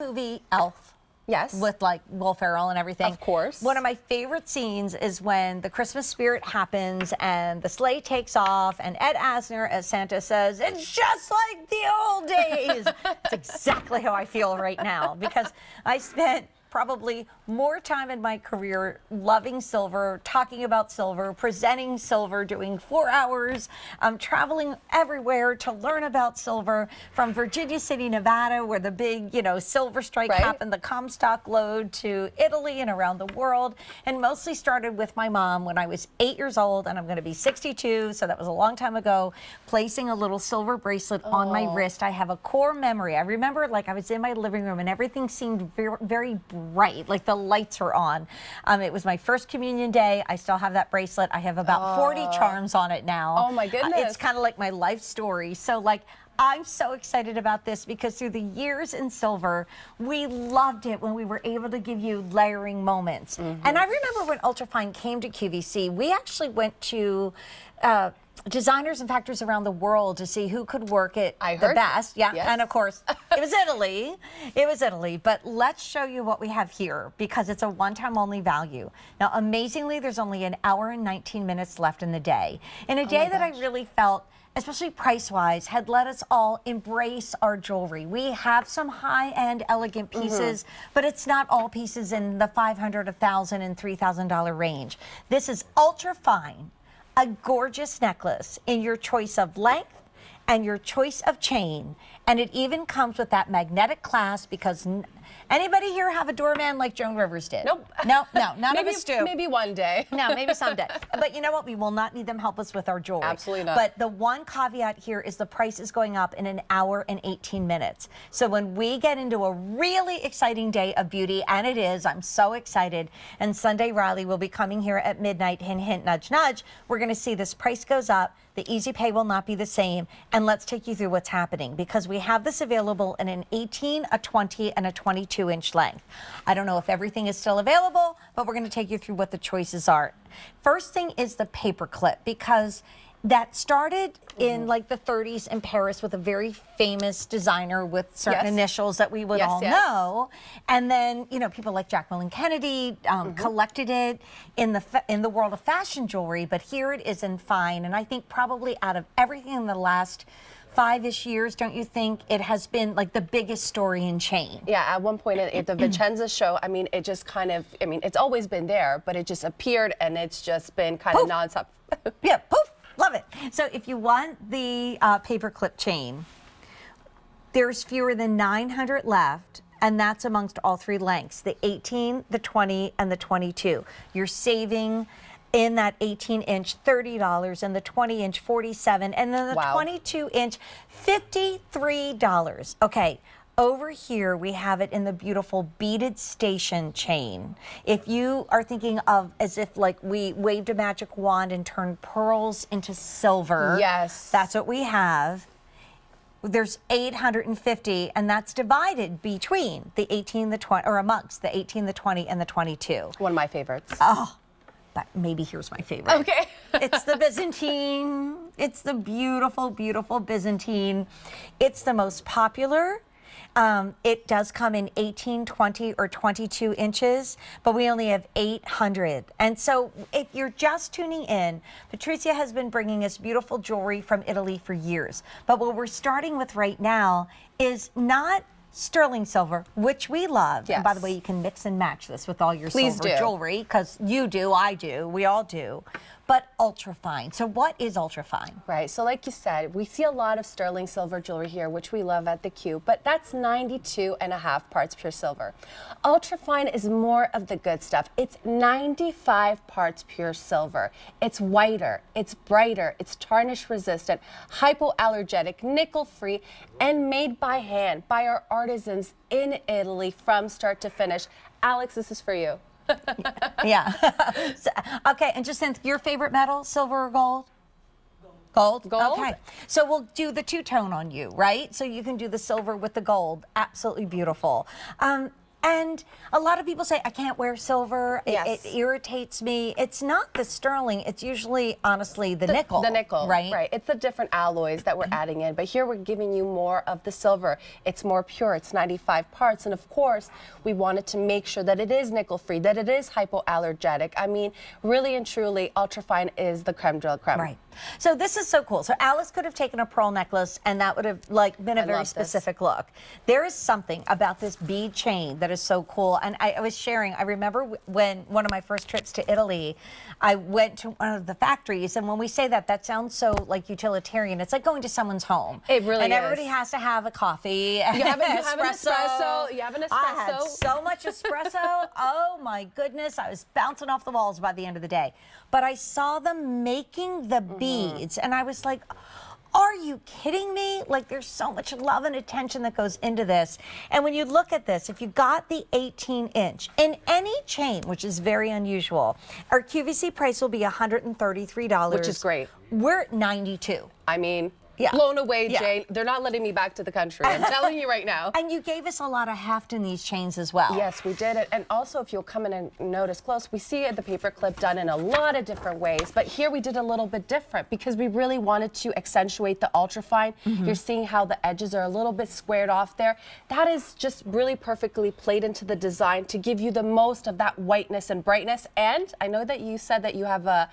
movie Elf. Yes. With like Will Ferrell and everything. Of course. One of my favorite scenes is when the Christmas spirit happens and the sleigh takes off and Ed Asner as Santa says, "It's just like the old days." It's exactly how I feel right now because I spent probably more time in my career loving silver, talking about silver, presenting silver, doing 4 hours, traveling everywhere to learn about silver, from Virginia City, Nevada, where the big, silver strike happened, the Comstock lode, to Italy and around the world, and mostly started with my mom when I was 8 years old, and I'm going to be 62, so that was a long time ago, placing a little silver bracelet on my wrist. I have a core memory. I remember like I was in my living room and everything seemed very, very bright, like the lights were on. It was my first communion day. I still have that bracelet. I have about 40 charms on it now. Oh my goodness. It's kind of like my life story. So like, I'm so excited about this because through the years in silver, we loved it when we were able to give you layering moments. And I remember when UltraFine came to QVC, we actually went to designers and factories around the world to see who could work it the best. Yeah, yes. And of course, it was Italy. It was Italy. But let's show you what we have here because it's a one-time only value. Now, amazingly, there's only an hour and 19 minutes left in the day. In a day that I really felt, especially price-wise, had let us all embrace our jewelry. We have some high-end, elegant pieces, but it's not all pieces in the $500, $1,000, and $3,000 range. This is UltraFine. A gorgeous necklace in your choice of length and your choice of chain. And it even comes with that magnetic clasp because anybody here have a doorman like Joan Rivers did? Nope. No, none of us do. Maybe one day. No, maybe someday. But you know what? We will not need them help us with our jewelry. Absolutely not. But the one caveat here is the price is going up in an hour and 18 minutes. So when we get into a really exciting day of beauty, and it is, I'm so excited, and Sunday Riley will be coming here at midnight, hint, hint, nudge, nudge, we're going to see this price goes up. The easy pay will not be the same. And let's take you through what's happening because we have this available in an 18, a 20, and a 22-inch length. I don't know if everything is still available, but we're going to take you through what the choices are. First thing is the paper clip because that started in like the 30s in Paris with a very famous designer with certain initials that we would all know. And then, people like Jacqueline Kennedy collected it in the world of fashion jewelry, but here it is in fine. And I think probably out of everything in the last 5-ish years, don't you think it has been like the biggest story in chain? Yeah, at one point at the Vicenza show, it just kind of, it's always been there, but it just appeared and it's just been kind of nonstop. Yeah, poof. Love it. So if you want the paperclip chain, there's fewer than 900 left, and that's amongst all three lengths, the 18, the 20, and the 22. You're saving in that 18-inch $30, and the 20-inch $47, and then the 22-inch $53. Okay. Over here, we have it in the beautiful beaded station chain. If you are thinking of as if like we waved a magic wand and turned pearls into silver. Yes. That's what we have. There's 850, and that's divided between the 18, the 20, or amongst the 18, the 20, and the 22. One of my favorites. Oh, but maybe here's my favorite. Okay. It's the Byzantine. It's the beautiful, beautiful Byzantine. It's the most popular. It does come in 18, 20, or 22 inches, but we only have 800. And so if you're just tuning in, Patricia has been bringing us beautiful jewelry from Italy for years. But what we're starting with right now is not sterling silver, which we love. Yes. And by the way, you can mix and match this with all your silver jewelry because you do, I do, we all do. But UltraFine. So what is UltraFine? Right. So like you said, we see a lot of sterling silver jewelry here, which we love at the Q, but that's 92.5 parts pure silver. UltraFine is more of the good stuff. It's 95 parts pure silver. It's whiter, it's brighter, it's tarnish resistant, hypoallergenic, nickel free, and made by hand by our artisans in Italy from start to finish. Alex, this is for you. Yeah. So, okay, and Jacinth, your favorite metal, silver or gold? Gold? Gold. Okay. So we'll do the two-tone on you, right? So you can do the silver with the gold. Absolutely beautiful. And a lot of people say, I can't wear silver. Yes. It irritates me. It's not the sterling. It's usually, honestly, the nickel. The nickel, right? right. It's the different alloys that we're adding in. But here we're giving you more of the silver. It's more pure. It's 95 parts. And of course, we wanted to make sure that it is nickel-free, that it is hypoallergenic. I mean, really and truly, UltraFine is the creme de la creme. Right. So this is so cool. So Alice could have taken a pearl necklace and that would have been a very specific look. There is something about this bead chain that is so cool. And I was sharing, I remember when one of my first trips to Italy, I went to one of the factories, and when we say that, that sounds so like utilitarian. It's like going to someone's home. It really and is. everybody has to have a coffee. You have an espresso. You have an espresso. I had so much espresso. Oh my goodness. I was bouncing off the walls by the end of the day. But I saw them making the beads, and I was like, are you kidding me? Like, there's so much love and attention that goes into this. And when you look at this, if you got the 18-inch in any chain, which is very unusual, our QVC price will be $133. Which is great. We're at $92. I mean, Yeah. blown away, Yeah. Jane. They're not letting me back to the country. I'm telling you right now. And you gave us a lot of heft in these chains as well. Yes, we did it. And also, if you'll come in and notice close, we see the paper clip done in a lot of different ways. But here we did a little bit different because we really wanted to accentuate the UltraFine. You're seeing how the edges are a little bit squared off there. That is just really perfectly played into the design to give you the most of that whiteness and brightness. And I know that you said that you have a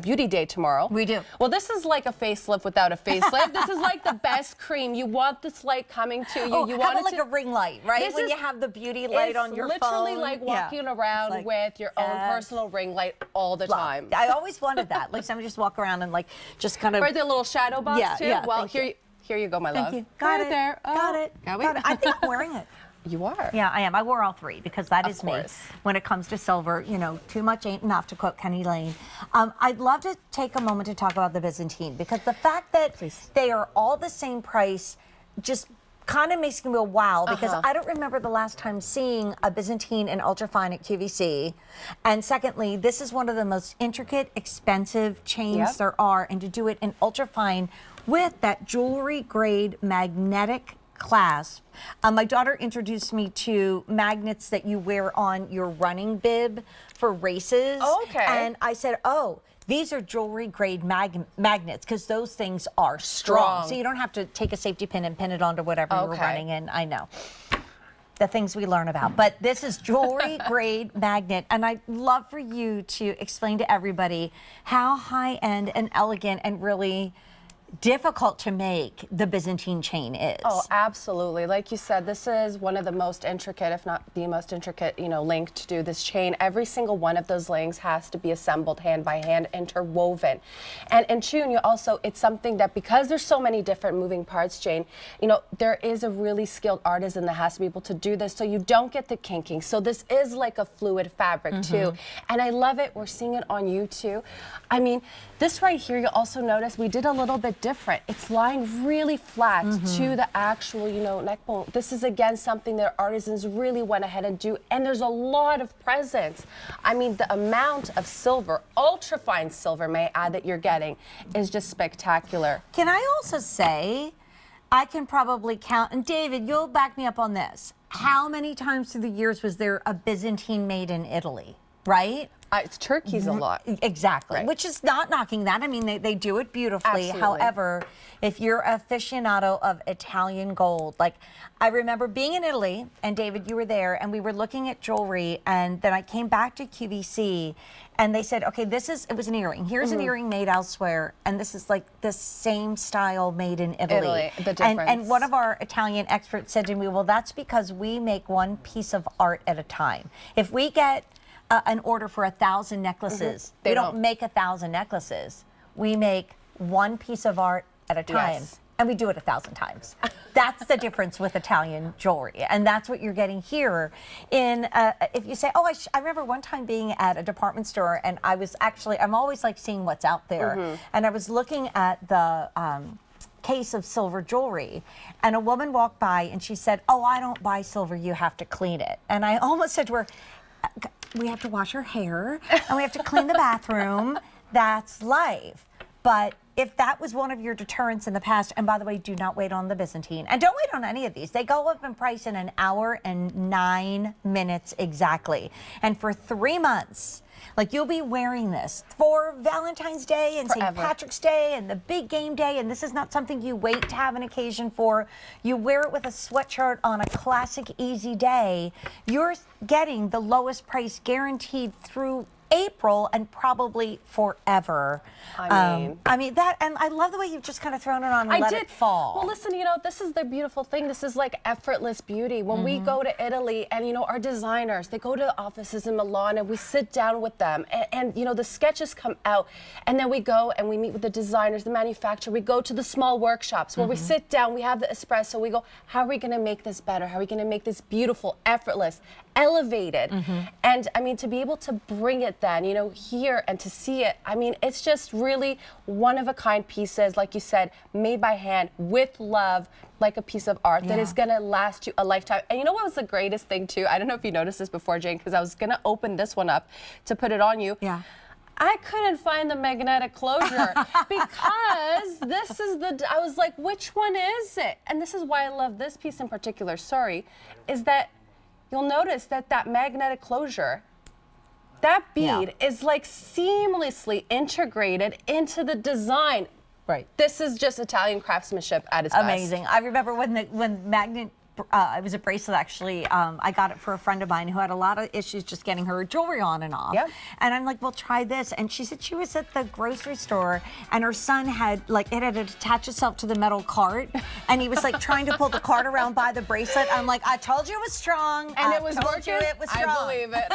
beauty day tomorrow. We do. Well, this is like a facelift without a facelift. This is like the best cream. You want this light coming to you. You how want about it like to, a ring light, right? This When is- you have the beauty light on your phone. It's literally like walking around Like, with your own yes. personal ring light all the Love. time. I always wanted that. Like somebody just walk around and like just kind of. Right, the little shadow box Yeah, too. yeah, Well, thank here you go, my love. Thank you. Got right it. there. Got Oh, it. Got Got it. I think I'm wearing it. You are. Yeah, I am. I wore all three because that Of is me. course. When it comes to silver, you know, too much ain't enough, to quote Kenny Lane. I'd love to take a moment to talk about the Byzantine because the fact that they are all the same price just kind of makes me go wow, because I don't remember the last time seeing a Byzantine in UltraFine at QVC. And secondly, this is one of the most intricate, expensive chains there are, and to do it in UltraFine with that jewelry grade magnetic clasp. My daughter introduced me to magnets that you wear on your running bib for races. Oh, okay. And I said, oh, these are jewelry grade magnets because those things are strong. So you don't have to take a safety pin and pin it onto whatever you're running in. I know. The things we learn about. But this is jewelry grade magnet. And I'd love for you to explain to everybody how high end and elegant and really difficult to make the Byzantine chain is. Oh, absolutely. Like you said, this is one of the most intricate, if not the most intricate, link to do this chain. Every single one of those links has to be assembled hand by hand, interwoven. And in June, it's something that, because there's so many different moving parts, Jane, there is a really skilled artisan that has to be able to do this so you don't get the kinking. So this is like a fluid fabric too. And I love it. We're seeing it on you too. I mean, this right here, you'll also notice we did a little bit different. It's lying really flat to the actual, neck bone. This is, again, something that artisans really went ahead and do, and there's a lot of presence. I mean, the amount of silver, ultra-fine silver, may I add, that you're getting is just spectacular. Can I also say, I can probably count, and David, you'll back me up on this. How many times through the years was there a Byzantine made in Italy, right? It's Turkey's a lot. Exactly, Right. which is not knocking that. I mean, they do it beautifully. Absolutely. However, if you're an aficionado of Italian gold, like I remember being in Italy, and David, you were there, and we were looking at jewelry, and then I came back to QVC, and they said, okay, it was an earring. Here's an earring made elsewhere, and this is like the same style made in Italy. The difference. And one of our Italian experts said to me, well, that's because we make one piece of art at a time. If we get an order for 1,000 necklaces, we don't make 1,000 necklaces. We make one piece of art at a time, and we do it 1,000 times. That's the difference with Italian jewelry, and that's what you're getting here. If you say, oh, I remember one time being at a department store, and I'm always like seeing what's out there, and I was looking at the case of silver jewelry, and a woman walked by and she said, oh, I don't buy silver, you have to clean it. And I almost said to her, we have to wash our hair and we have to clean the bathroom. That's life. But if that was one of your deterrents in the past, and by the way, do not wait on the Byzantine, and don't wait on any of these. They go up in price in an hour and 9 minutes exactly. And for 3 months, like, you'll be wearing this for Valentine's Day and St. Patrick's Day and the big game day, and this is not something you wait to have an occasion for. You wear it with a sweatshirt on a classic easy day. You're getting the lowest price guaranteed through April and probably forever. I mean that, and I love the way you've just kind of thrown it on and let it fall. Well, listen, you know, this is the beautiful thing. This is like effortless beauty. When we go to Italy, and you know, our designers, they go to the offices in Milan, and we sit down with them, and you know, the sketches come out, and then we go and we meet with the designers, the manufacturer. We go to the small workshops where we sit down, we have the espresso. We go, how are we going to make this better? How are we going to make this beautiful, effortless, elevated? And I mean, to be able to bring it then, you know, here and to see it, I mean, it's just really one of a kind pieces, like you said, made by hand with love, like a piece of art that is going to last you a lifetime. And you know what was the greatest thing too? I don't know if you noticed this before, Jane, because I was going to open this one up to put it on you. Yeah. I couldn't find the magnetic closure because this is I was like, which one is it? And this is why I love this piece in particular, sorry, is that you'll notice that that magnetic closure, that bead is like seamlessly integrated into the design. Right. This is just Italian craftsmanship at its best. Amazing. I remember when magnet, it was a bracelet actually, I got it for a friend of mine who had a lot of issues just getting her jewelry on and off. Yep. And I'm like, well, try this. And she said she was at the grocery store and her son had, like, it had attached itself to the metal cart. And he was like trying to pull the cart around by the bracelet. I'm like, I told you it was strong. And it was working. It was strong. I believe it.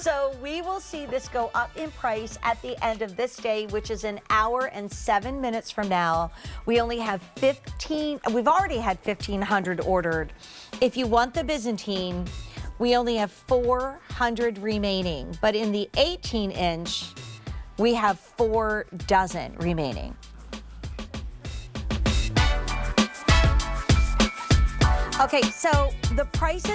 So we will see this go up in price at the end of this day, which is an hour and 7 minutes from now. We only have 15, we've already had 1,500 ordered. If you want the Byzantine, we only have 400 remaining, but in the 18-inch, we have 4 dozen remaining. Okay, so the prices